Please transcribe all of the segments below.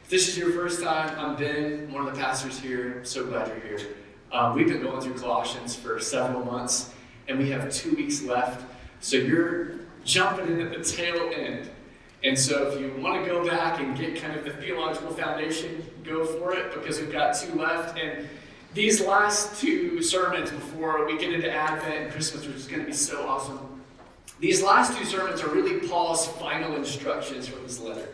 If this is your first time, I'm Ben, I'm one of the pastors here. I'm so glad you're here. We've been going through Colossians for several months, and we have 2 weeks left. So you're jumping in at the tail end. And so if you want to go back and get kind of the theological foundation, go for it, because we've got 2 left. And these last 2 sermons before we get into Advent and Christmas, which is going to be so awesome, these last 2 sermons are really Paul's final instructions from his letter.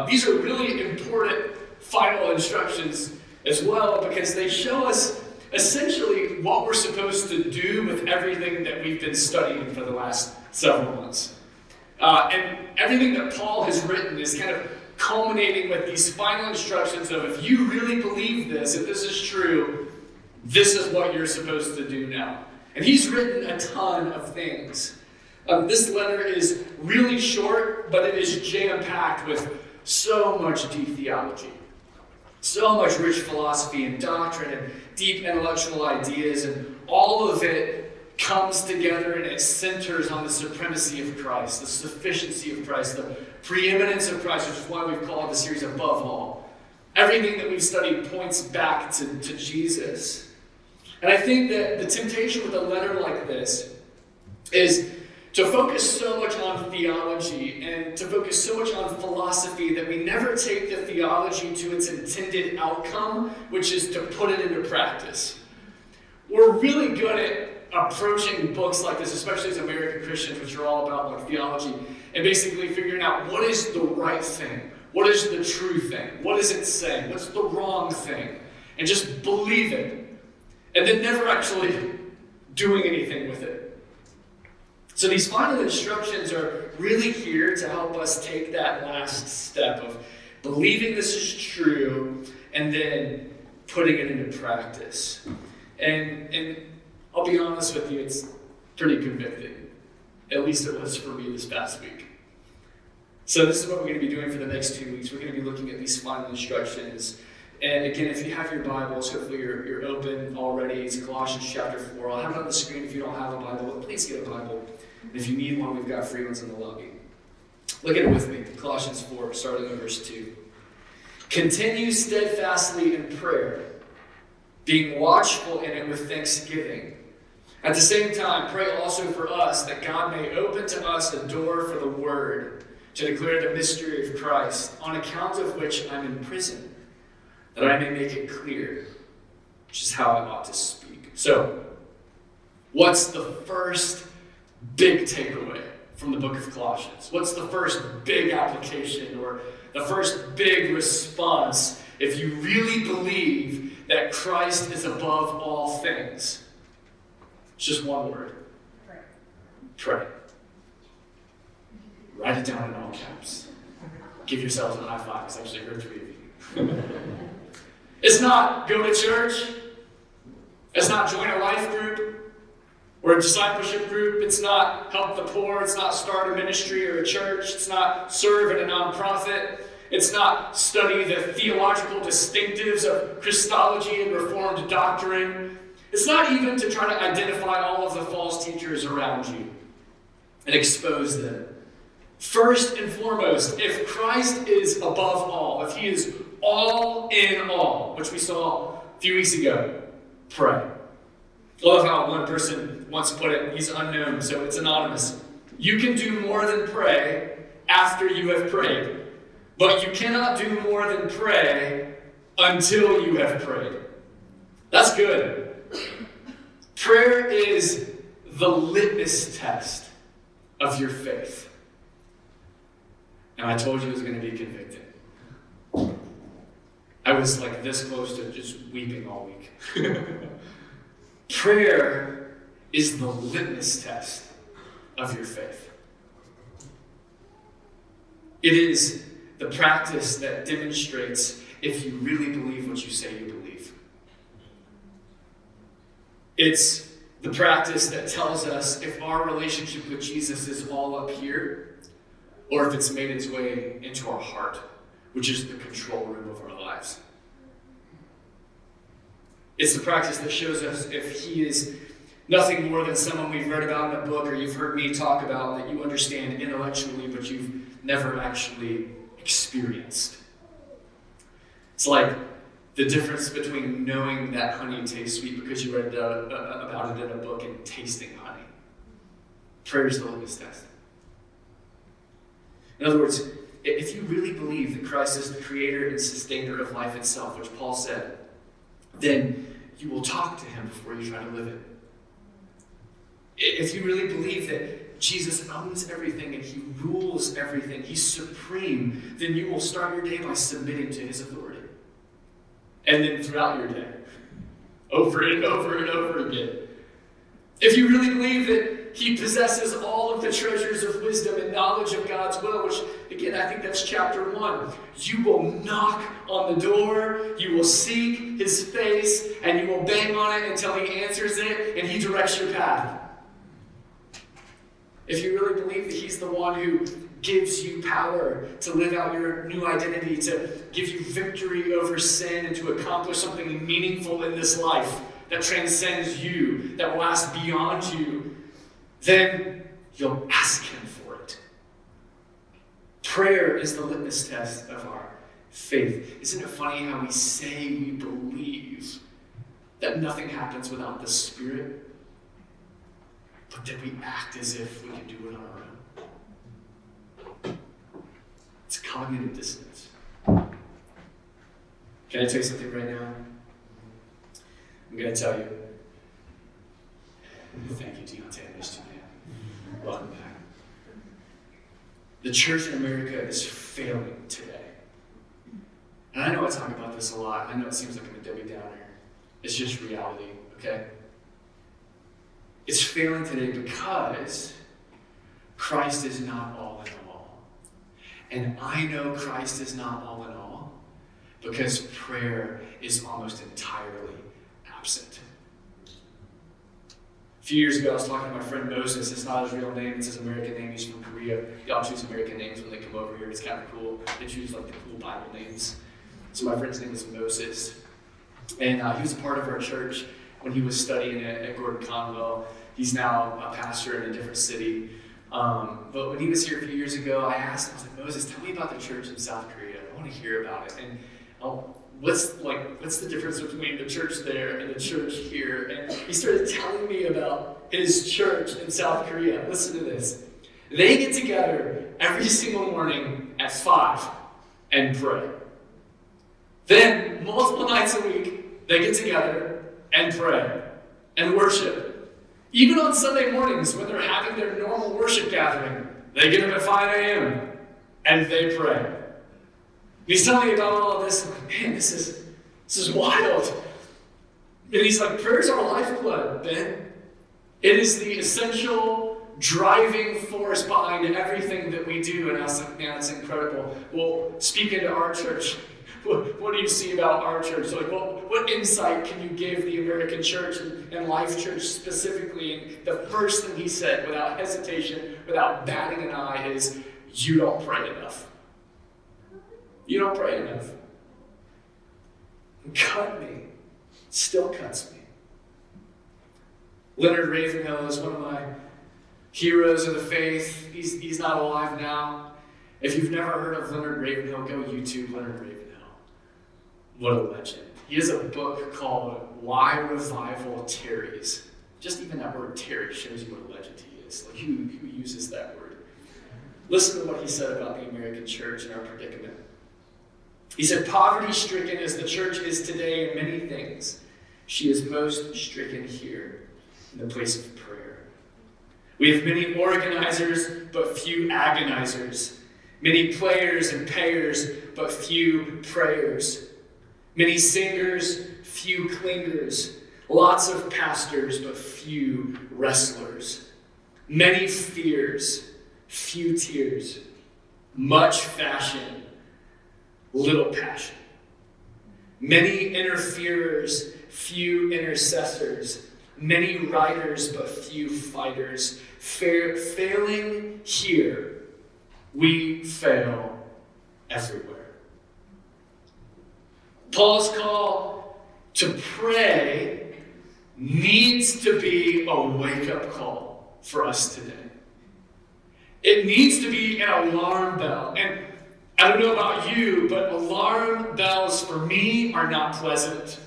These are really important final instructions as well, because they show us essentially what we're supposed to do with everything that we've been studying for the last several months. And everything that Paul has written is kind of culminating with these final instructions of, if you really believe this, if this is true, this is what you're supposed to do now. And he's written a ton of things. This letter is really short, but it is jam-packed with so much deep theology, so much rich philosophy and doctrine and deep intellectual ideas, and all of it comes together and it centers on the supremacy of Christ, the sufficiency of Christ, the preeminence of Christ, which is why we've called the series Above All. Everything that we've studied points back to Jesus. And I think that the temptation with a letter like this is to focus so much on theology and to focus so much on philosophy that we never take the theology to its intended outcome, which is to put it into practice. We're really good at approaching books like this, especially as American Christians, which are all about like theology, and basically figuring out what is the right thing, what is the true thing, what is it saying, what's the wrong thing, and just believe it, and then never actually doing anything with it. So these final instructions are really here to help us take that last step of believing this is true and then putting it into practice. And I'll be honest with you, it's pretty convicting. At least it was for me this past week. So this is what we're going to be doing for the next 2 weeks. We're going to be looking at these final instructions. And again, if you have your Bibles, hopefully you're open already. It's Colossians chapter 4. I'll have it on the screen if you don't have a Bible, but please get a Bible. And if you need one, we've got free ones in the lobby. Look at it with me. Colossians 4, starting in verse 2. Continue steadfastly in prayer, being watchful in it with thanksgiving. At the same time, pray also for us, that God may open to us a door for the word, to declare the mystery of Christ, on account of which I'm in prison, that I may make it clear, which is how I ought to speak. So, what's the first big takeaway from the book of Colossians? What's the first big application or the first big response if you really believe that Christ is above all things? It's just one word. Pray. Write it down in all caps. Give yourselves a high five, because I actually heard 3 of you. It's not go to church. It's not join a life group or a discipleship group. It's not help the poor. It's not start a ministry or a church. It's not serve in a nonprofit. It's not study the theological distinctives of Christology and Reformed doctrine. It's not even to try to identify all of the false teachers around you and expose them. First and foremost, if Christ is above all, if he is all in all, which we saw a few weeks ago, pray. I love how one person once put it. He's unknown, so it's anonymous. You can do more than pray after you have prayed, but you cannot do more than pray until you have prayed. That's good. Prayer is the litmus test of your faith. And I told you it was going to be convicting. I was like this close to just weeping all week. Prayer is the litmus test of your faith. It is the practice that demonstrates if you really believe what you say you believe. It's the practice that tells us if our relationship with Jesus is all up here, or if it's made its way into our heart, which is the control room of our lives. It's the practice that shows us if he is nothing more than someone we've read about in a book or you've heard me talk about that you understand intellectually, but you've never actually experienced. It's like the difference between knowing that honey tastes sweet because you read about it in a book and tasting honey. Prayer is the litmus test. In other words, if you really believe that Christ is the creator and sustainer of life itself, which Paul said, then you will talk to him before you try to live it. If you really believe that Jesus owns everything and he rules everything, he's supreme, then you will start your day by submitting to his authority. And then throughout your day, over and over and over again. If you really believe that he possesses all of the treasures of wisdom and knowledge of God's will, which, again, I think that's chapter 1. You will knock on the door, you will seek his face, and you will bang on it until he answers it and he directs your path. If you really believe that he's the one who gives you power to live out your new identity, to give you victory over sin, and to accomplish something meaningful in this life that transcends you, that will last beyond you, then you'll ask him for it. Prayer is the litmus test of our faith. Isn't it funny how we say we believe that nothing happens without the Spirit, but then we act as if we can do it on our own? It's cognitive dissonance. Can I tell you something right now? I'm going to tell you. Thank you, Deontay. I missed you, man. Welcome back. The church in America is failing today. And I know I talk about this a lot. I know it seems like I'm a Debbie Downer. It's just reality, okay? It's failing today because Christ is not all in all. And I know Christ is not all in all because prayer is almost entirely absent. A few years ago, I was talking to my friend Moses. It's not his real name, it's his American name. He's from Korea. Y'all choose American names when they come over here. It's kind of cool. They choose like the cool Bible names. So my friend's name is Moses. And he was a part of our church when he was studying at Gordon Conwell. He's now a pastor in a different city. But when he was here a few years ago, I asked him, I was like, Moses, tell me about the church in South Korea. I want to hear about it. And what's the difference between the church there and the church here? And he started telling me about his church in South Korea. Listen to this. They get together every single morning at 5 and pray. Then, multiple nights a week, they get together and pray and worship. Even on Sunday mornings when they're having their normal worship gathering, they get up at 5 a.m. and they pray. He's telling me about all of this. I'm like, man, this is wild. And he's like, prayer's our lifeblood, Ben. It is the essential driving force behind everything that we do. And I was like, man, that's incredible. Well, speaking to our church, what do you see about our church? Like, what insight can you give the American church and Life Church specifically? And the first thing he said, without hesitation, without batting an eye, is, you don't pray enough. You don't pray enough. Cut me. Still cuts me. Leonard Ravenhill is one of my heroes of the faith. He's not alive now. If you've never heard of Leonard Ravenhill, go YouTube Leonard Ravenhill. What a legend. He has a book called Why Revival Tarries. Just even that word tarry shows you what a legend he is. Like, who uses that word? Listen to what he said about the American church and our predicament. He said, poverty-stricken as the church is today in many things, she is most stricken here in the place of prayer. We have many organizers, but few agonizers. Many players and payers, but few prayers. Many singers, few clingers. Lots of pastors, but few wrestlers. Many fears, few tears. Much fashion, little passion. Many interferers, few intercessors. Many writers, but few fighters. Failing here, we fail everywhere. Paul's call to pray needs to be a wake-up call for us today. It needs to be an alarm bell. And I don't know about you, but alarm bells for me are not pleasant.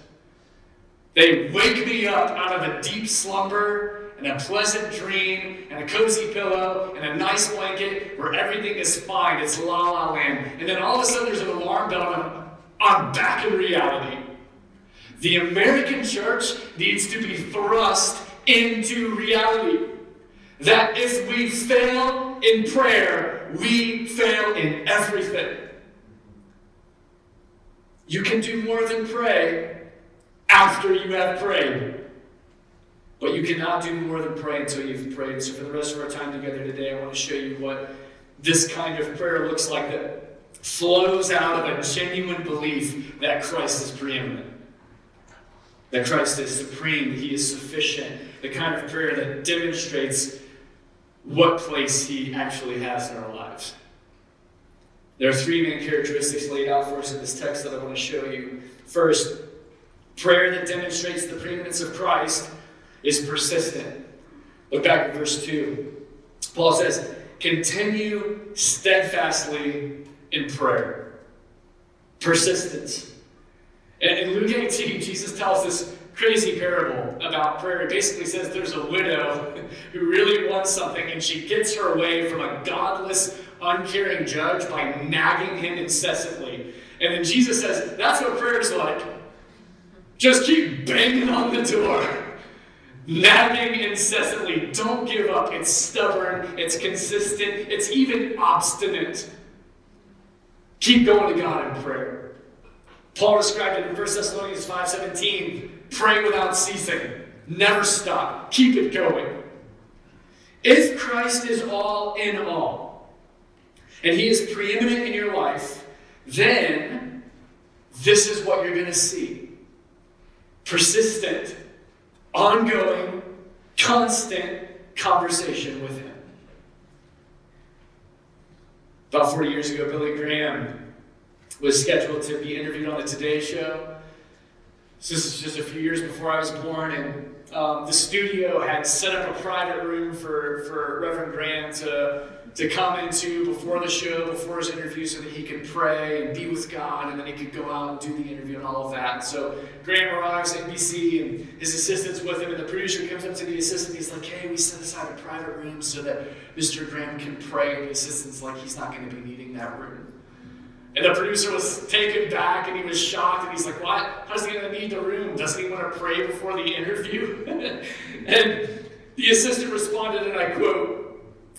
They wake me up out of a deep slumber and a pleasant dream and a cozy pillow and a nice blanket where everything is fine. It's la la land. And then all of a sudden there's an alarm bell and I'm back in reality. The American church needs to be thrust into reality. That if we fail in prayer, we fail in everything. You can do more than pray after you have prayed. But you cannot do more than pray until you've prayed. So for the rest of our time together today, I want to show you what this kind of prayer looks like that flows out of a genuine belief that Christ is preeminent. That Christ is supreme, that he is sufficient. The kind of prayer that demonstrates what place he actually has in our lives. There are three main characteristics laid out for us in this text that I want to show you. First, prayer that demonstrates the preeminence of Christ is persistent. Look back at verse 2. Paul says, continue steadfastly in prayer. Persistence. And in Luke 18, Jesus tells this crazy parable about prayer. It basically says there's a widow who really wants something, and she gets her way from a godless, uncaring judge by nagging him incessantly. And then Jesus says, that's what prayer's like. Just keep banging on the door. Nagging incessantly. Don't give up. It's stubborn. It's consistent. It's even obstinate. Keep going to God in prayer. Paul described it in 1 Thessalonians 5:17. Pray without ceasing. Never stop. Keep it going. If Christ is all in all, and he is preeminent in your life, then this is what you're going to see. Persistent, ongoing, constant conversation with him. About 40 years ago, Billy Graham was scheduled to be interviewed on the Today Show. So this is just a few years before I was born, and the studio had set up a private room for Reverend Graham to come into before the show, before his interview, so that he could pray and be with God, and then he could go out and do the interview and all of that. And so Graham arrives at NBC, and his assistant's with him, and the producer comes up to the assistant. He's like, hey, we set aside a private room so that Mr. Graham can pray. And the assistant's like, he's not going to be needing that room. And the producer was taken back, and he was shocked, and he's like, what? How's he going to need the room? Doesn't he want to pray before the interview? And the assistant responded, and I quote,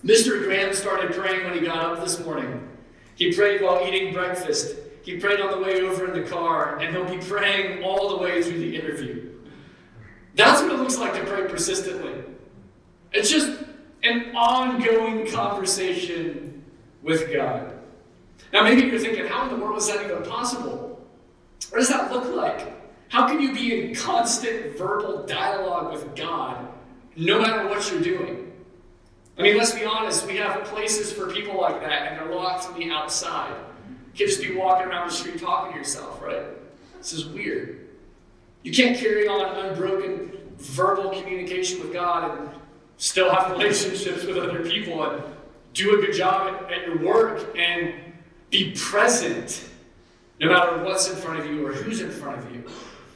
Mr. Graham started praying when he got up this morning. He prayed while eating breakfast. He prayed on the way over in the car, and he'll be praying all the way through the interview. That's what it looks like to pray persistently. It's just an ongoing conversation with God. Now maybe you're thinking, how in the world is that even possible? What does that look like? How can you be in constant verbal dialogue with God no matter what you're doing? I mean, let's be honest, we have places for people like that, and they're locked from the outside. You can't just be walking around the street talking to yourself, right? This is weird. You can't carry on unbroken verbal communication with God and still have relationships with other people and do a good job at your work and be present no matter what's in front of you or who's in front of you.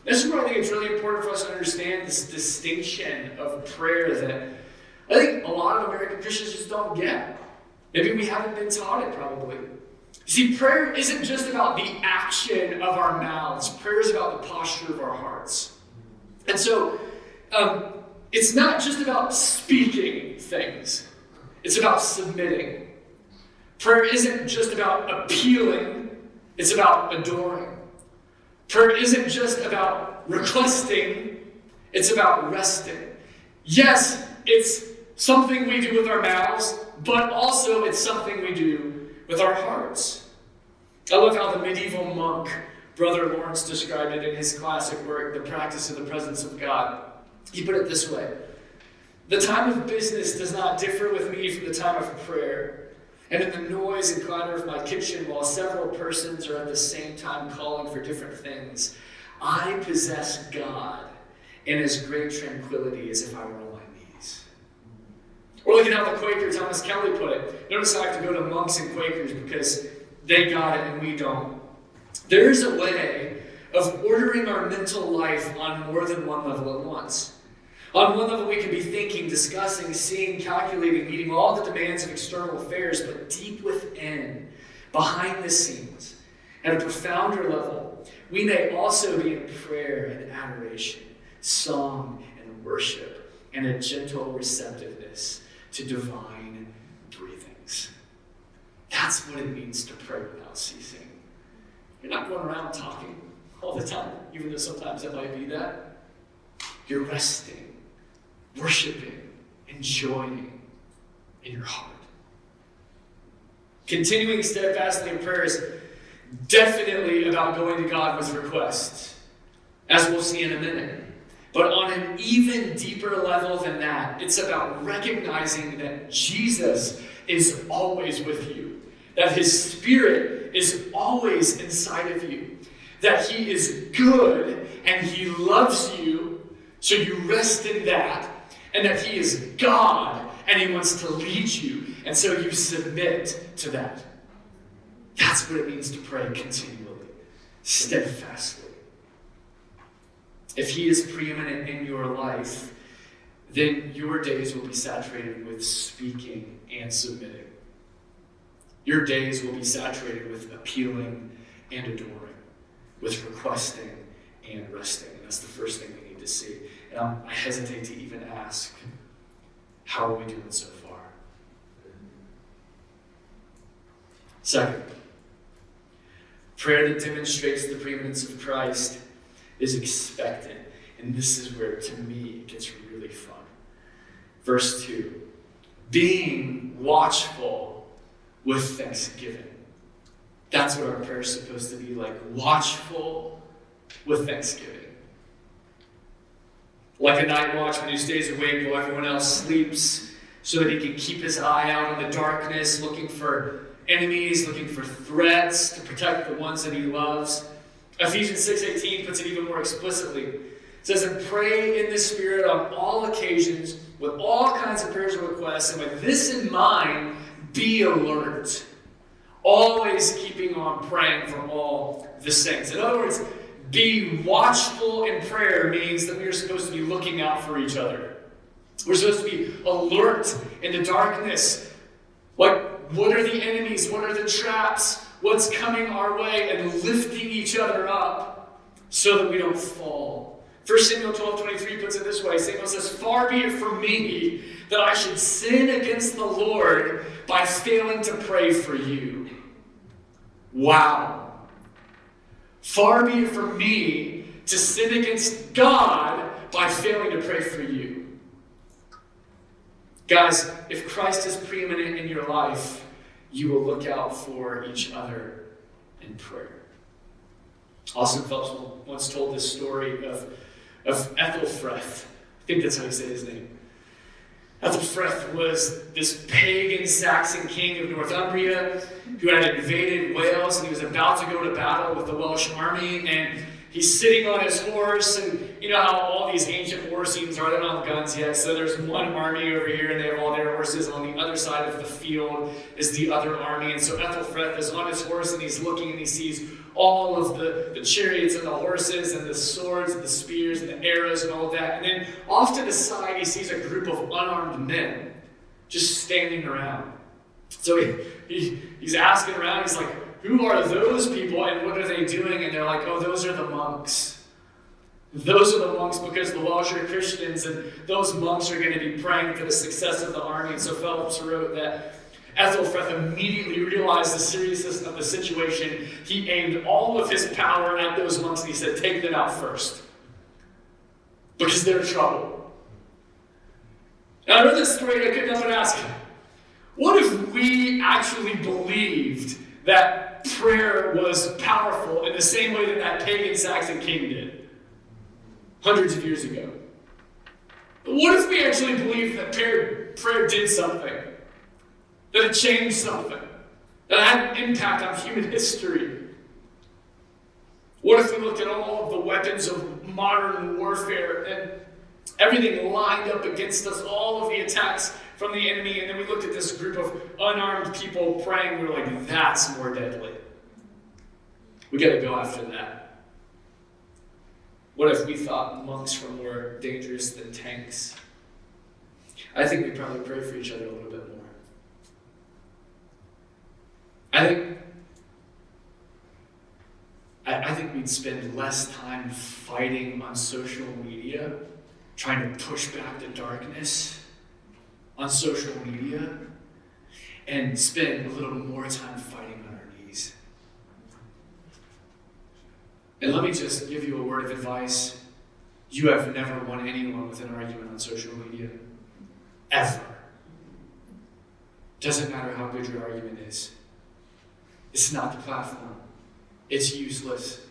This is where I think it's really important for us to understand this distinction of prayer that I think a lot of American Christians just don't get. Maybe we haven't been taught it, probably. See, prayer isn't just about the action of our mouths. Prayer is about the posture of our hearts. And so, it's not just about speaking things. It's about submitting. Prayer isn't just about appealing. It's about adoring. Prayer isn't just about requesting. It's about resting. Yes, it's something we do with our mouths, but also it's something we do with our hearts. I love how the medieval monk, Brother Lawrence, described it in his classic work, The Practice of the Presence of God. He put it this way: the time of business does not differ with me from the time of prayer. And in the noise and clatter of my kitchen, while several persons are at the same time calling for different things, I possess God in as great tranquility as if I were on my knees. Or look at how the Quaker Thomas Kelly put it. Notice I have to go to monks and Quakers because they got it and we don't. There's a way of ordering our mental life on more than one level at once. On one level, we can be thinking, discussing, seeing, calculating, meeting all the demands of external affairs, but deep within, behind the scenes, at a profounder level, we may also be in prayer and adoration, song and worship, and a gentle receptiveness to divine breathings. That's what it means to pray without ceasing. You're not going around talking all the time, even though sometimes it might be that. You're resting, worshiping, enjoying in your heart. Continuing steadfastly in prayer is definitely about going to God with requests, as we'll see in a minute. But on an even deeper level than that, it's about recognizing that Jesus is always with you, that his Spirit is always inside of you, that he is good and he loves you, so you rest in that, and that he is God and he wants to lead you, and so you submit to that. That's what it means to pray continually, steadfastly. If he is preeminent in your life, then your days will be saturated with speaking and submitting. Your days will be saturated with appealing and adoring, with requesting and resting. And that's the first thing we need to see. And I hesitate to even ask, how are we doing so far? Second, prayer that demonstrates the preeminence of Christ is expectant. And this is where, to me, it gets really fun. Verse 2, being watchful with thanksgiving. That's what our prayer is supposed to be like, watchful with thanksgiving. Like a night watchman who stays awake while everyone else sleeps, so that he can keep his eye out on the darkness, looking for enemies, looking for threats to protect the ones that he loves. Ephesians 6:18 puts it even more explicitly. It says, and pray in the Spirit on all occasions with all kinds of prayers and requests, and with this in mind, be alert. Always keeping on praying for all the saints. In other words, be watchful in prayer means that we are supposed to be looking out for each other. We're supposed to be alert in the darkness. Like, what are the enemies? What are the traps? What's coming our way? And lifting each other up so that we don't fall. 1 Samuel 12:23 puts it this way. Samuel says, far be it from me that I should sin against the Lord by failing to pray for you. Wow. Far be it from me to sin against God by failing to pray for you. Guys, if Christ is preeminent in your life, you will look out for each other in prayer. Austin Phelps once told this story of Ethelfreth. I think that's how you say his name. Ethelfreth was this pagan Saxon king of Northumbria who had invaded Wales, and he was about to go to battle with the Welsh army, and he's sitting on his horse, and you know how all these ancient war scenes are, they don't have guns yet, so there's one army over here, and they have all their horses, and on the other side of the field is the other army, and so Ethelfreth is on his horse, and he's looking, and he sees all of the chariots and the horses and the swords and the spears and the arrows and all of that, and then off to the side he sees a group of unarmed men just standing around. So he's asking around, he's like, who are those people and what are they doing? And they're like, oh, those are the monks. Those are the monks because the Welsh are Christians, and those monks are going to be praying for the success of the army. And so Phelps wrote that Ethelfreth immediately realized the seriousness of the situation. He aimed all of his power at those monks, and he said, take them out first, because they're trouble. And I read this story, and I couldn't help but ask, what if we actually believed that prayer was powerful in the same way that that pagan Saxon king did hundreds of years ago? What if we actually believed that prayer did something? That it changed something? That it had an impact on human history? What if we looked at all of the weapons of modern warfare and everything lined up against us, all of the attacks from the enemy, and then we looked at this group of unarmed people praying, we were like, that's more deadly. We got to go after that. What if we thought monks were more dangerous than tanks? I think we'd probably pray for each other a little bit more. I think we'd spend less time fighting on social media, trying to push back the darkness on social media, and spend a little more time fighting on our knees. And let me just give you a word of advice. You have never won anyone with an argument on social media. Ever. Doesn't matter how good your argument is. It's not the platform. It's useless.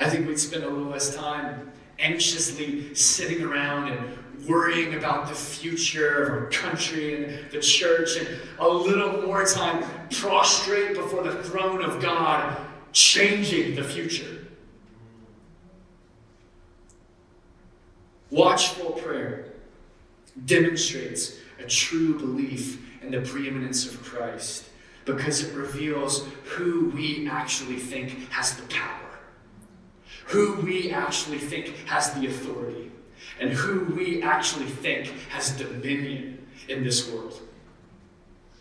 I think we'd spend a little less time anxiously sitting around and worrying about the future of our country and the church, and a little more time prostrate before the throne of God, changing the future. Watchful prayer demonstrates a true belief in the preeminence of Christ because it reveals who we actually think has the power, who we actually think has the authority, and who we actually think has dominion in this world.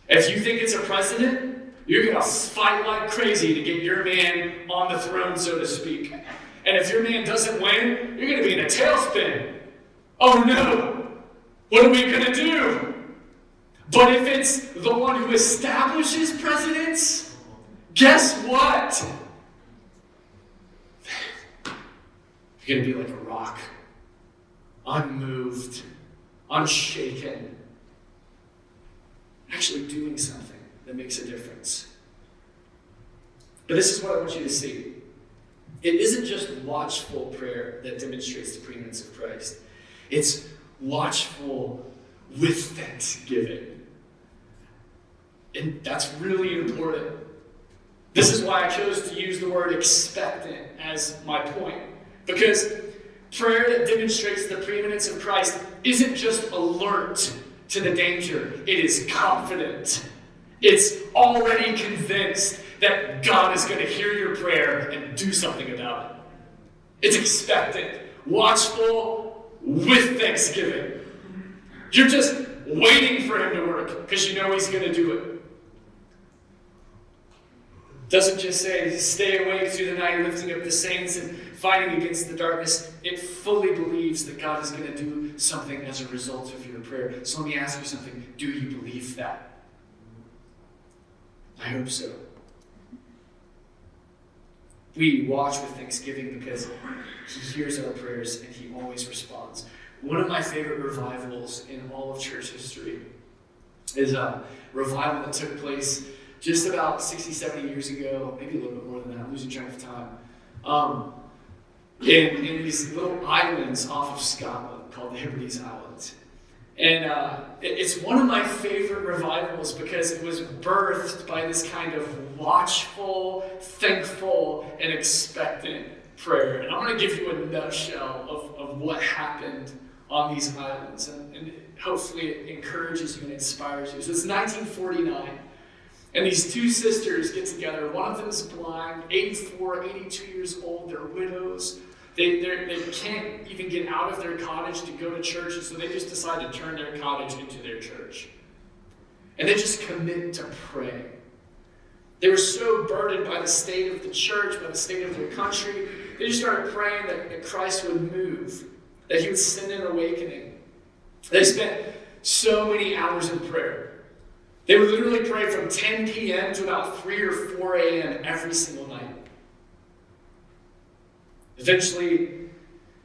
If you think it's a president, you're going to fight like crazy to get your man on the throne, so to speak. And if your man doesn't win, you're going to be in a tailspin. Oh no! What are we going to do? But if it's the one who establishes presidents, guess what? You're going to be like a rock. Unmoved. Unshaken. Actually doing something that makes a difference. But this is what I want you to see. It isn't just watchful prayer that demonstrates the preeminence of Christ. It's watchful with thanksgiving. And that's really important. This is why I chose to use the word expectant as my point. Because prayer that demonstrates the preeminence of Christ isn't just alert to the danger. It is confident. It's already convinced that God is going to hear your prayer and do something about it. It's expectant, watchful with thanksgiving. You're just waiting for him to work because you know he's going to do it. Doesn't just say stay awake through the night, lifting up the saints and fighting against the darkness. It fully believes that God is going to do something as a result of your prayer. So let me ask you something. Do you believe that? I hope so. We watch with thanksgiving because he hears our prayers and he always responds. One of my favorite revivals in all of church history is a revival that took place just about 60, 70 years ago, maybe a little bit more than that, I'm losing track of time, in these little islands off of Scotland called the Hebrides Islands. And it's one of my favorite revivals because it was birthed by this kind of watchful, thankful, and expectant prayer. And I'm going to give you a nutshell of what happened on these islands. And hopefully it encourages you and inspires you. So it's 1949. And these two sisters get together. One of them is blind, 84, 82 years old. They're widows. They can't even get out of their cottage to go to church, and so they just decide to turn their cottage into their church. And they just commit to pray. They were so burdened by the state of the church, by the state of their country, they just started praying that Christ would move, that he would send an awakening. They spent so many hours in prayer. They would literally pray from 10 p.m. to about 3 or 4 a.m. every single night. Eventually,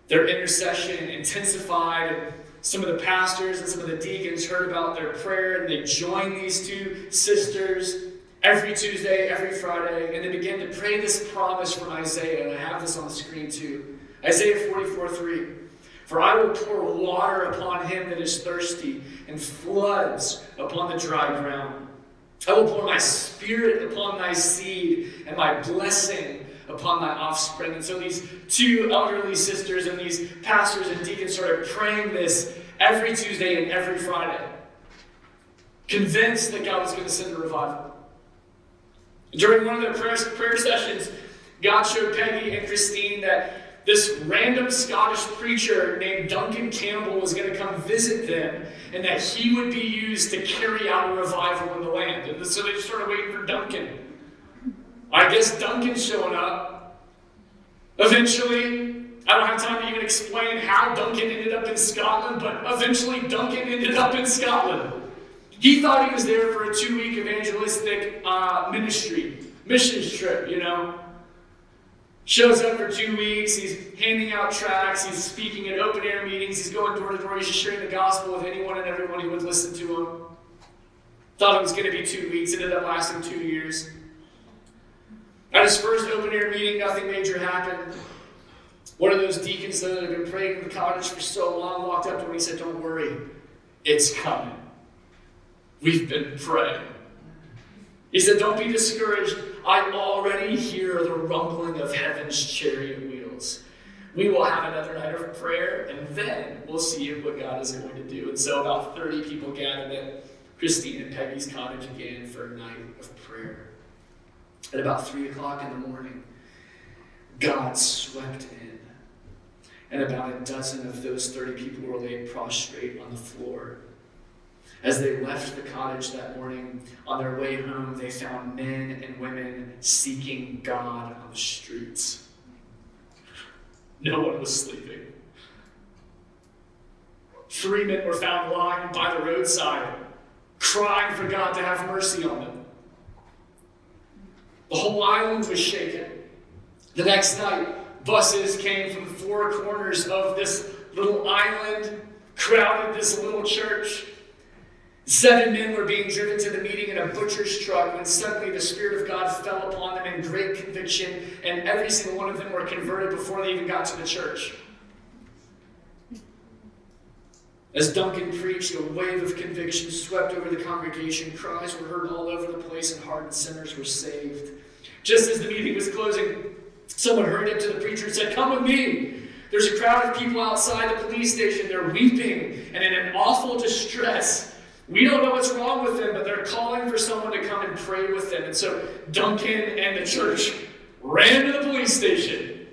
their intercession intensified. Some of the pastors and some of the deacons heard about their prayer, and they joined these two sisters every Tuesday, every Friday, and they began to pray this promise from Isaiah, and I have this on the screen too. Isaiah 44:3. For I will pour water upon him that is thirsty, and floods upon the dry ground. I will pour my spirit upon thy seed, and my blessing upon thy offspring. And so these two elderly sisters and these pastors and deacons started praying this every Tuesday and every Friday, convinced that God was going to send a revival. During one of the prayer sessions, God showed Peggy and Christine that this random Scottish preacher named Duncan Campbell was going to come visit them, and that he would be used to carry out a revival in the land. And so they just started waiting for Duncan. I guess Duncan's showing up. Eventually, I don't have time to even explain how Duncan ended up in Scotland, but eventually Duncan ended up in Scotland. He thought he was there for a 2-week evangelistic missions trip, Shows up for 2 weeks, he's handing out tracts, he's speaking at open air meetings, he's going door to door, he's just sharing the gospel with anyone and everyone who would listen to him. Thought it was going to be 2 weeks, it ended up lasting 2 years. At his first open air meeting, nothing major happened. One of those deacons that had been praying in the cottage for so long walked up to him and he said, "Don't worry, it's coming. We've been praying." He said, "Don't be discouraged. I already hear the rumbling of heaven's chariot wheels. We will have another night of prayer, and then we'll see what God is going to do." And so about 30 people gathered at Christine and Peggy's cottage again for a night of prayer. At about 3 o'clock in the morning, God swept in, and about a dozen of those 30 people were laid prostrate on the floor. As they left the cottage that morning, on their way home, they found men and women seeking God on the streets. No one was sleeping. 3 men were found lying by the roadside, crying for God to have mercy on them. The whole island was shaken. The next night, buses came from the 4 corners of this little island, crowded this little church. 7 men were being driven to the meeting in a butcher's truck when suddenly the Spirit of God fell upon them in great conviction, and every single one of them were converted before they even got to the church. As Duncan preached, a wave of conviction swept over the congregation. Cries were heard all over the place, and hardened sinners were saved. Just as the meeting was closing, someone hurried up to the preacher and said, "Come with me. There's a crowd of people outside the police station. They're weeping and in an awful distress. We don't know what's wrong with them, but they're calling for someone to come and pray with them." And so Duncan and the church ran to the police station.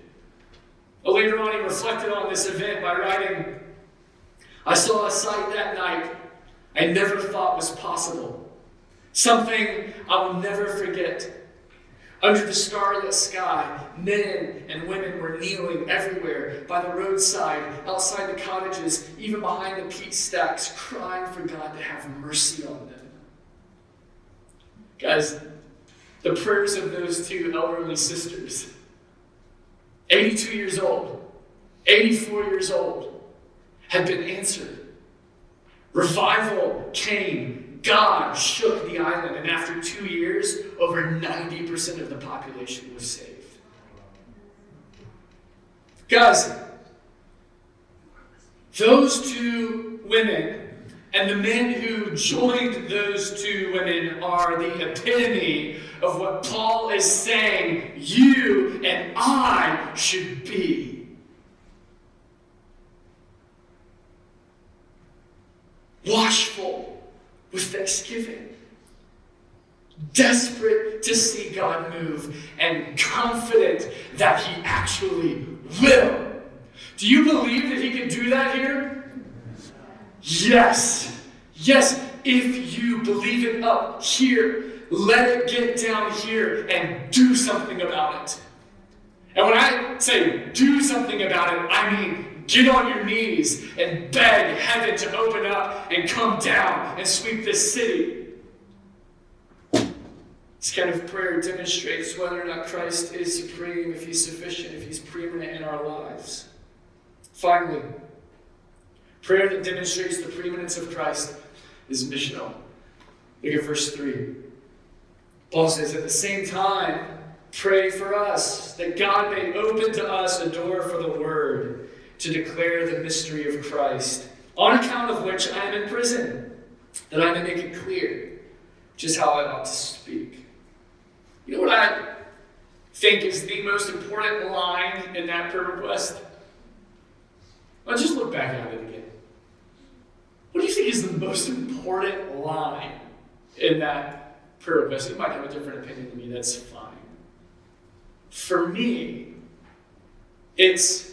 Later on, he reflected on this event by writing, "I saw a sight that night I never thought was possible. Something I will never forget. Under the starlit sky, men and women were kneeling everywhere, by the roadside, outside the cottages, even behind the peat stacks, crying for God to have mercy on them." Guys, the prayers of those 2 elderly sisters, 82 years old, 84 years old, had been answered. Revival came. God shook the island, and after 2 years, over 90% of the population was saved. Guys, those 2 women and the men who joined those 2 women are the epitome of what Paul is saying you and I should be. Watchful with thanksgiving, desperate to see God move, and confident that he actually will. Do you believe that he can do that here? Yes. Yes, if you believe it up here, let it get down here and do something about it. And when I say do something about it, I mean get on your knees and beg heaven to open up and come down and sweep this city. This kind of prayer demonstrates whether or not Christ is supreme, if he's sufficient, if he's preeminent in our lives. Finally, prayer that demonstrates the preeminence of Christ is missional. Look at verse 3. Paul says, "At the same time, pray for us, that God may open to us a door for the word, to declare the mystery of Christ, on account of which I am in prison, that I may make it clear just how I ought to speak." You know what I think is the most important line in that prayer request? Let's just look back at it again. What do you think is the most important line in that prayer request. You might have a different opinion than me. That's fine. For me, it's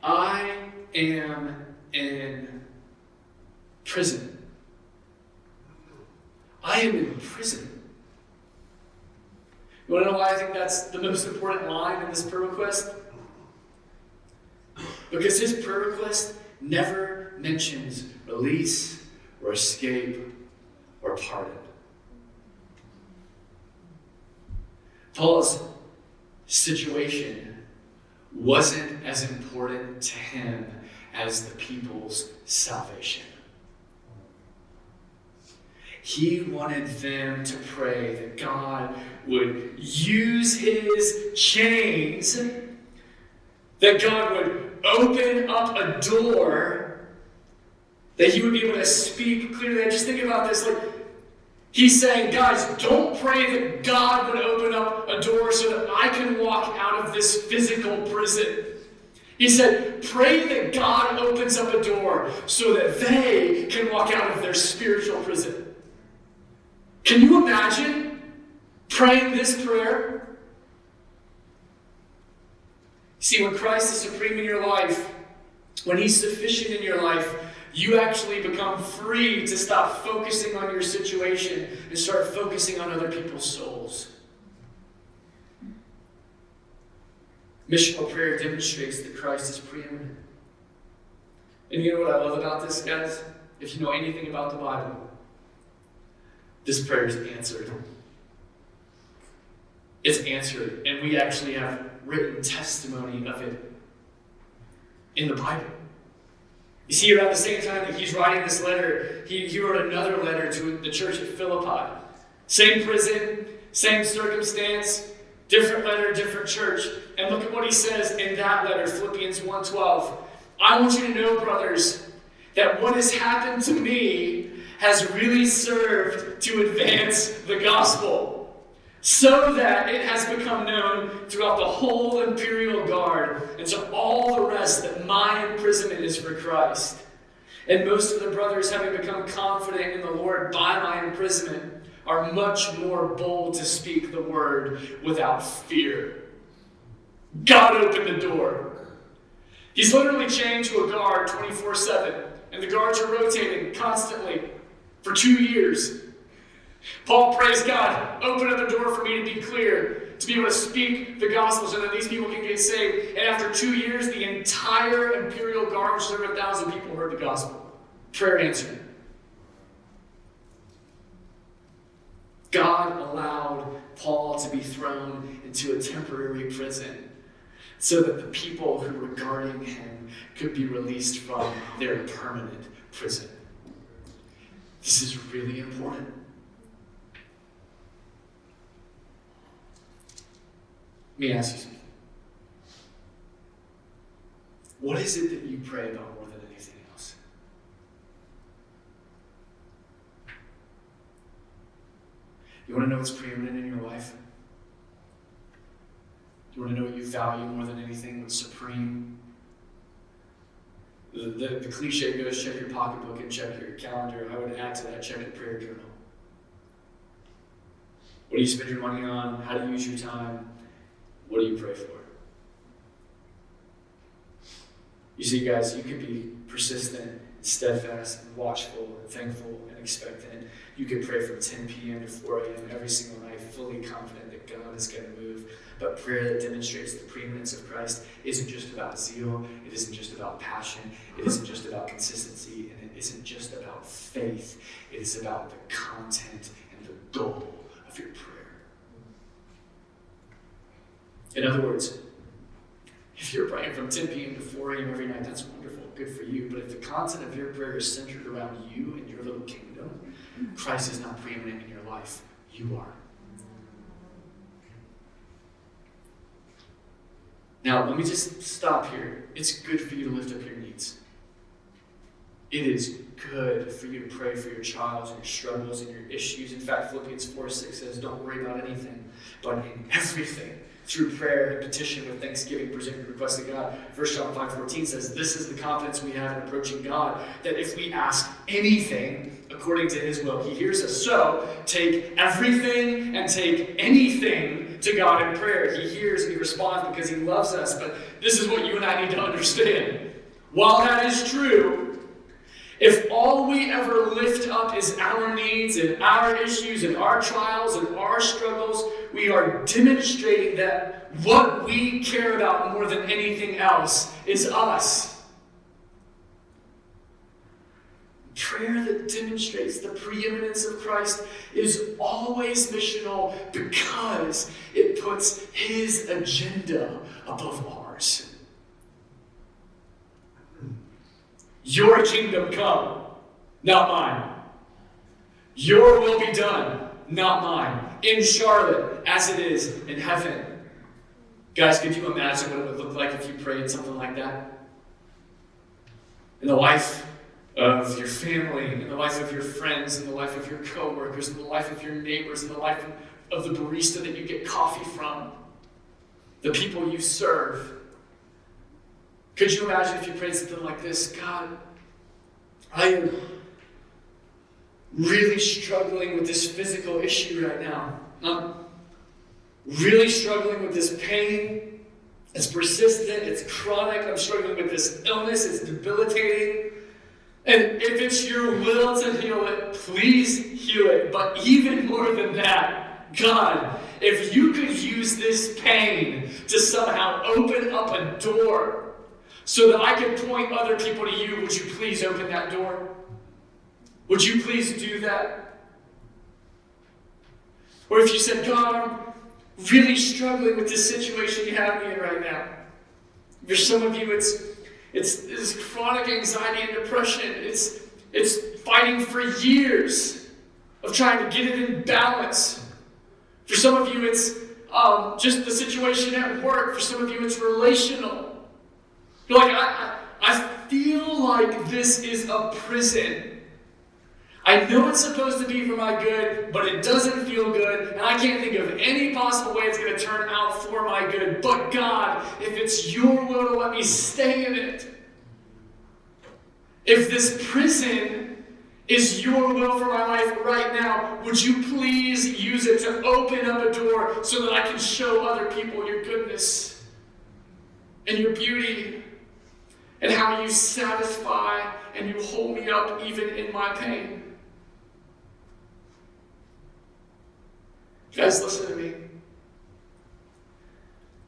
I am in prison. I am in prison. You want to know why I think that's the most important line in this prayer request? Because his prayer request never mentions release or escape or pardon. Paul's situation wasn't as important to him as the people's salvation. He wanted them to pray that God would use his chains, that God would open up a door, that he would be able to speak clearly. I just think about this, like, he's saying, guys, don't pray that God would open up a door so that I can walk out of this physical prison. He said, pray that God opens up a door so that they can walk out of their spiritual prison. Can you imagine praying this prayer? See, when Christ is supreme in your life, when he's sufficient in your life, you actually become free to stop focusing on your situation and start focusing on other people's souls. Missional prayer demonstrates that Christ is preeminent. And you know what I love about this, guys? If you know anything about the Bible, this prayer is answered. It's answered, and we actually have written testimony of it in the Bible. You see, around the same time that he's writing this letter, he wrote another letter to the church at Philippi. Same prison, same circumstance, different letter, different church. And look at what he says in that letter, Philippians 1:12. I want you to know, brothers, that what has happened to me has really served to advance the gospel, so that it has become known throughout the whole imperial guard and to all the rest that my imprisonment is for Christ. And most of the brothers, having become confident in the Lord by my imprisonment, are much more bold to speak the word without fear. God opened the door. He's literally chained to a guard 24/7, and the guards are rotating constantly for 2 years. Paul prays, God, open up a door for me to be clear, to be able to speak the gospel so that these people can get saved. And after 2 years, the entire imperial guard, which is over 1,000 people, heard the gospel. Prayer answered. God allowed Paul to be thrown into a temporary prison so that the people who were guarding him could be released from their permanent prison. This is really important. Let me ask you something. What is it that you pray about more than anything else? You want to know what's preeminent in your life? You want to know what you value more than anything, what's supreme? The cliche goes, check your pocketbook and check your calendar. I would add to that, check your prayer journal. What do you spend your money on? How do you use your time? What do you pray for? You see, guys, you can be persistent, and steadfast, and watchful, and thankful, and expectant. You can pray from 10 p.m. to 4 a.m. every single night, fully confident that God is going to move. But prayer that demonstrates the preeminence of Christ isn't just about zeal. It isn't just about passion. It isn't just about consistency. And it isn't just about faith. It is about the content and the goal of your prayer. In other words, if you're praying from 10 p.m. to 4 a.m. every night, that's wonderful. Good for you. But if the content of your prayer is centered around you and your little kingdom, Christ is not preeminent in your life. You are. Now, let me just stop here. It's good for you to lift up your needs. it is good for you to pray for your trials and your struggles and your issues. In fact, Philippians 4:6 says, don't worry about anything, but in everything, through prayer and petition with thanksgiving, present your requests to God. 1 John 5:14 says, this is the confidence we have in approaching God, that if we ask anything according to his will, he hears us. So, take everything and take anything to God in prayer. He hears and he responds because he loves us. But this is what you and I need to understand. While that is true, if all we ever lift up is our needs and our issues and our trials and our struggles, we are demonstrating that what we care about more than anything else is us. Prayer that demonstrates the preeminence of Christ is always missional because it puts his agenda above ours. Your kingdom come, not mine. Your will be done, not mine. In Charlotte, as it is in heaven. Guys, could you imagine what it would look like if you prayed something like that? In the life of your family, in the life of your friends, in the life of your coworkers, in the life of your neighbors, in the life of the barista that you get coffee from, the people you serve. Could you imagine if you prayed something like this? God, I am really struggling with this physical issue right now. I'm really struggling with this pain. It's persistent. It's chronic. I'm struggling with this illness. It's debilitating. And if it's your will to heal it, please heal it. But even more than that, God, if you could use this pain to somehow open up a door so that I can point other people to you, would you please open that door? Would you please do that? Or if you said, God, I'm really struggling with this situation you have me in right now. For some of you, it's this chronic anxiety and depression. It's fighting for years of trying to get it in balance. For some of you, it's just the situation at work. For some of you, it's relational. You're like, I feel like this is a prison. I know it's supposed to be for my good, but it doesn't feel good, and I can't think of any possible way it's going to turn out for my good. But God, if it's your will to let me stay in it, if this prison is your will for my life right now, would you please use it to open up a door so that I can show other people your goodness and your beauty and how you satisfy and you hold me up even in my pain? Guys, listen to me.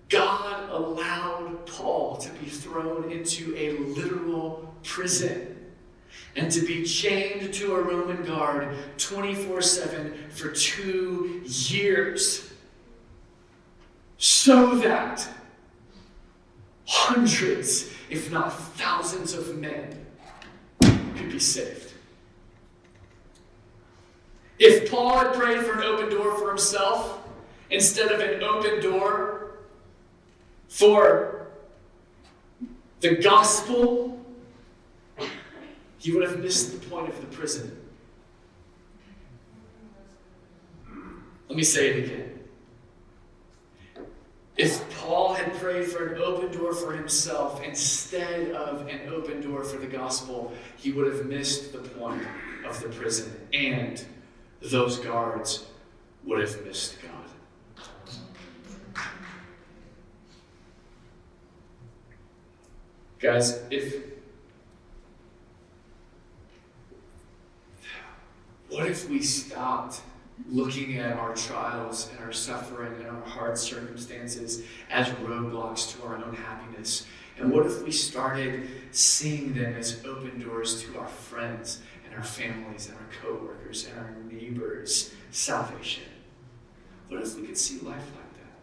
God allowed Paul to be thrown into a literal prison and to be chained to a Roman guard 24/7 for 2 years so that hundreds, if not thousands of men could be saved. If Paul had prayed for an open door for himself instead of an open door for the gospel, he would have missed the point of the prison. Let me say it again. If Paul had prayed for an open door for himself instead of an open door for the gospel, he would have missed the point of the prison, and those guards would have missed God. Guys, what if we stopped looking at our trials and our suffering and our hard circumstances as roadblocks to our own happiness? And what if we started seeing them as open doors to our friends and our families and our coworkers and our neighbors' salvation? What if we could see life like that?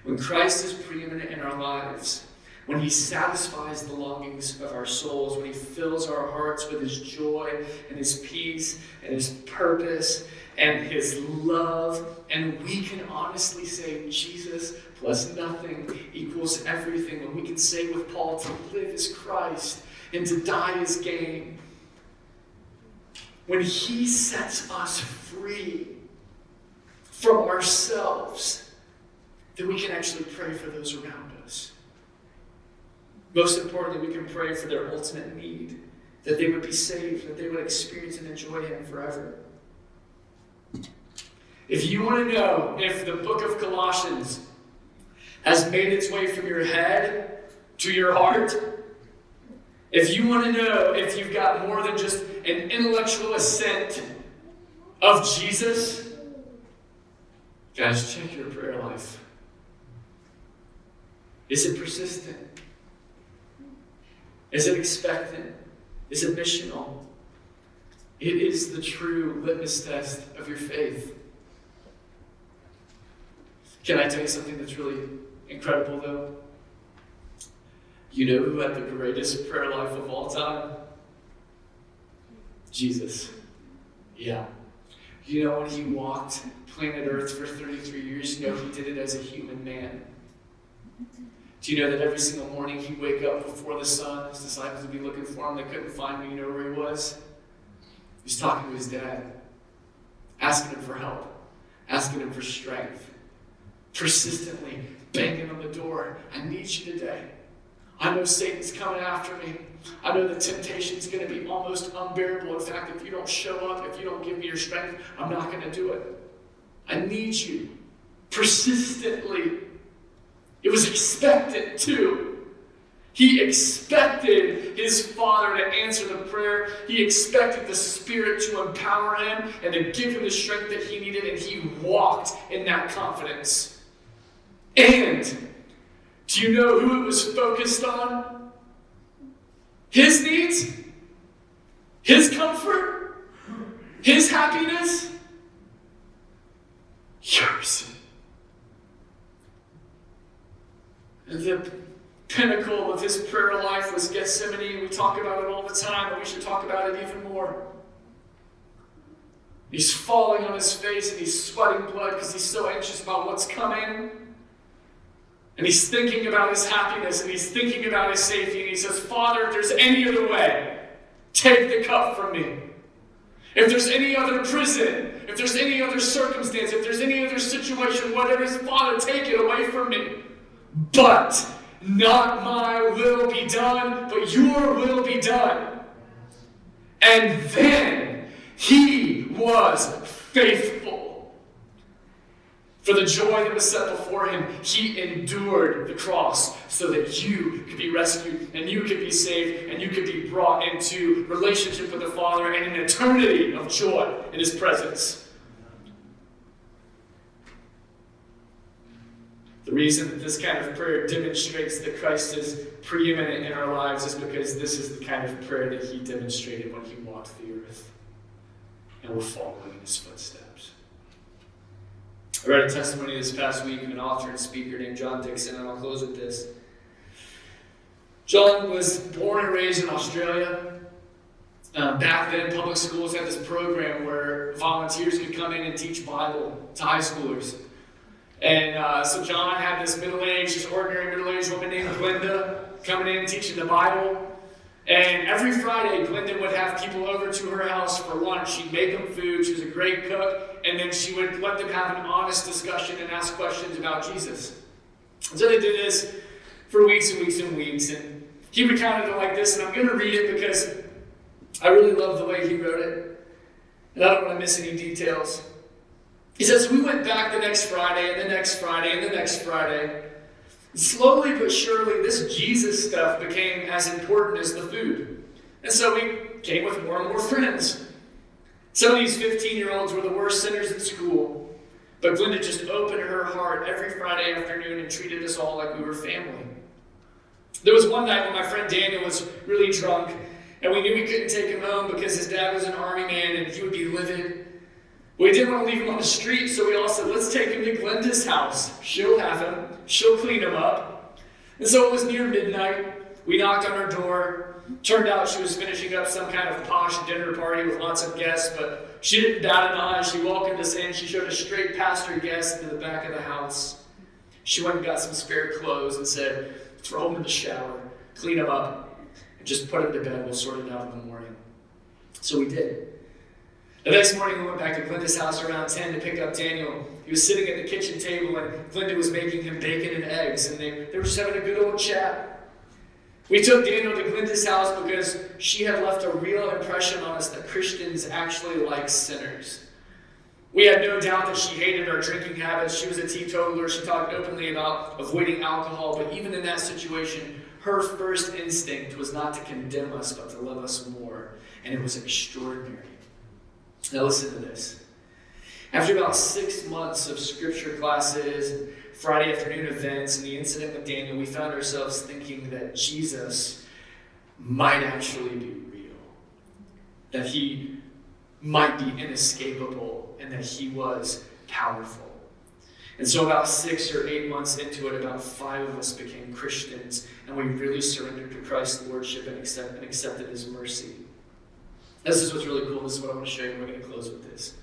When Christ is preeminent in our lives, when he satisfies the longings of our souls, when he fills our hearts with his joy and his peace and his purpose and his love, and we can honestly say Jesus plus nothing equals everything, when we can say with Paul, to live is Christ and to die is gain. When he sets us free from ourselves, then we can actually pray for those around us. Most importantly, we can pray for their ultimate need, that they would be saved, that they would experience and enjoy him forever. If you want to know if the book of Colossians has made its way from your head to your heart, if you want to know if you've got more than just an intellectual assent of Jesus, guys, check your prayer life. Is it persistent? Is it expectant? Is it missional? It is the true litmus test of your faith. Can I tell you something that's really incredible, though? You know who had the greatest prayer life of all time? Jesus. Yeah. You know, when he walked planet Earth for 33 years, you know he did it as a human man. Do you know that every single morning he'd wake up before the sun, his disciples would be looking for him, they couldn't find him, you know where he was? He was talking to his dad, asking him for help, asking him for strength, persistently banging on the door. I need you today. I know Satan's coming after me. I know the temptation's going to be almost unbearable. In fact, if you don't show up, if you don't give me your strength, I'm not going to do it. I need you. Persistently. It was expected too. He expected his Father to answer the prayer. He expected the Spirit to empower him and to give him the strength that he needed, and he walked in that confidence. And do you know who it was focused on? His needs? His comfort? His happiness? Yours. And the pinnacle of his prayer life was Gethsemane. We talk about it all the time, but we should talk about it even more. He's falling on his face and he's sweating blood because he's so anxious about what's coming. And he's thinking about his happiness and he's thinking about his safety. And he says, Father, if there's any other way, take the cup from me. If there's any other prison, if there's any other circumstance, if there's any other situation, whatever it is, Father, take it away from me. But not my will be done, but your will be done. And then he was faithful. For the joy that was set before him, he endured the cross so that you could be rescued and you could be saved and you could be brought into relationship with the Father and an eternity of joy in his presence. The reason that this kind of prayer demonstrates that Christ is preeminent in our lives is because this is the kind of prayer that he demonstrated when he walked the earth. And we're following in his footsteps. I read a testimony this past week of an author and speaker named John Dixon, and I'll close with this. John was born and raised in Australia. Back then, public schools had this program where volunteers could come in and teach Bible to high schoolers. And so John had this ordinary middle-aged woman named Glenda coming in and teaching the Bible. And every Friday, Glenda would have people over to her house for lunch. She'd make them food. She was a great cook. And then she would let them have an honest discussion and ask questions about Jesus. And so they did this for weeks and weeks and weeks. And he recounted it like this, and I'm going to read it because I really love the way he wrote it. And I don't want to miss any details. He says, we went back the next Friday, and the next Friday, and the next Friday. Slowly but surely, this Jesus stuff became as important as the food. And so we came with more and more friends. Some of these 15-year-olds were the worst sinners in school. But Glenda just opened her heart every Friday afternoon and treated us all like we were family. There was one night when my friend Daniel was really drunk, and we knew we couldn't take him home because his dad was an army man and he would be livid. We didn't want to leave him on the street, so we all said, let's take him to Glenda's house. She'll have him. She'll clean him up. And so it was near midnight. We knocked on her door. Turned out she was finishing up some kind of posh dinner party with lots of guests, but she didn't bat an eye. She welcomed us in. She showed us straight past her guests into the back of the house. She went and got some spare clothes and said, throw them in the shower, clean them up. and just put him to bed. We'll sort it out in the morning. So we did. The next morning, we went back to Glenda's house around 10 to pick up Daniel. He was sitting at the kitchen table, and Glenda was making him bacon and eggs, and they were just having a good old chat. We took Daniel to Glenda's house because she had left a real impression on us that Christians actually like sinners. We had no doubt that she hated our drinking habits. She was a teetotaler. She talked openly about avoiding alcohol, but even in that situation, her first instinct was not to condemn us, but to love us more, and it was extraordinary. Now listen to this. After about 6 months of scripture classes, Friday afternoon events, and the incident with Daniel, we found ourselves thinking that Jesus might actually be real. That he might be inescapable, and that he was powerful. And so about 6 or 8 months into it, about 5 of us became Christians, and we really surrendered to Christ's lordship and accepted his mercy. This is what's really cool. This is what I want to show you. We're going to close with this.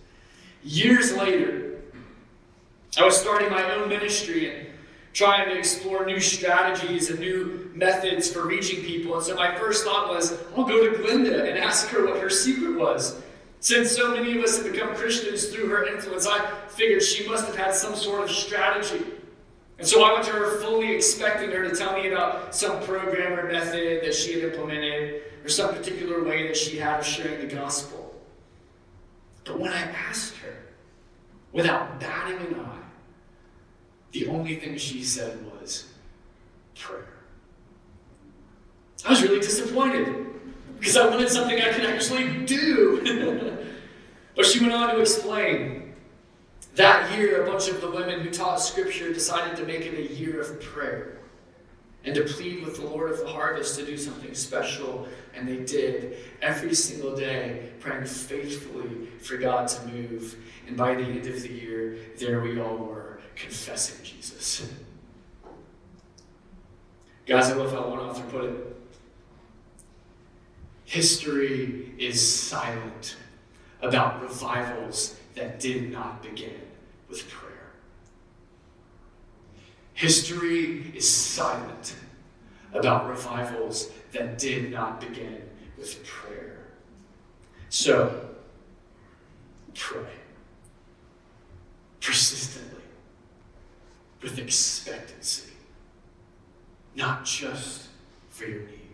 Years later, I was starting my own ministry and trying to explore new strategies and new methods for reaching people. And so my first thought was, I'll go to Glenda and ask her what her secret was. Since so many of us have become Christians through her influence, I figured she must have had some sort of strategy. And so I went to her fully expecting her to tell me about some program or method that she had implemented, or some particular way that she had of sharing the gospel. But when I asked her, without batting an eye, the only thing she said was prayer. I was really disappointed because I wanted something I could actually do. But she went on to explain. That year, a bunch of the women who taught scripture decided to make it a year of prayer and to plead with the Lord of the harvest to do something special. And they did, every single day, praying faithfully for God to move. And by the end of the year, there we all were, confessing Jesus. Guys, I love how one author put it. History is silent about revivals that did not begin with prayer. History is silent about revivals that did not begin with prayer. So, pray. Persistently. With expectancy. Not just for your needs.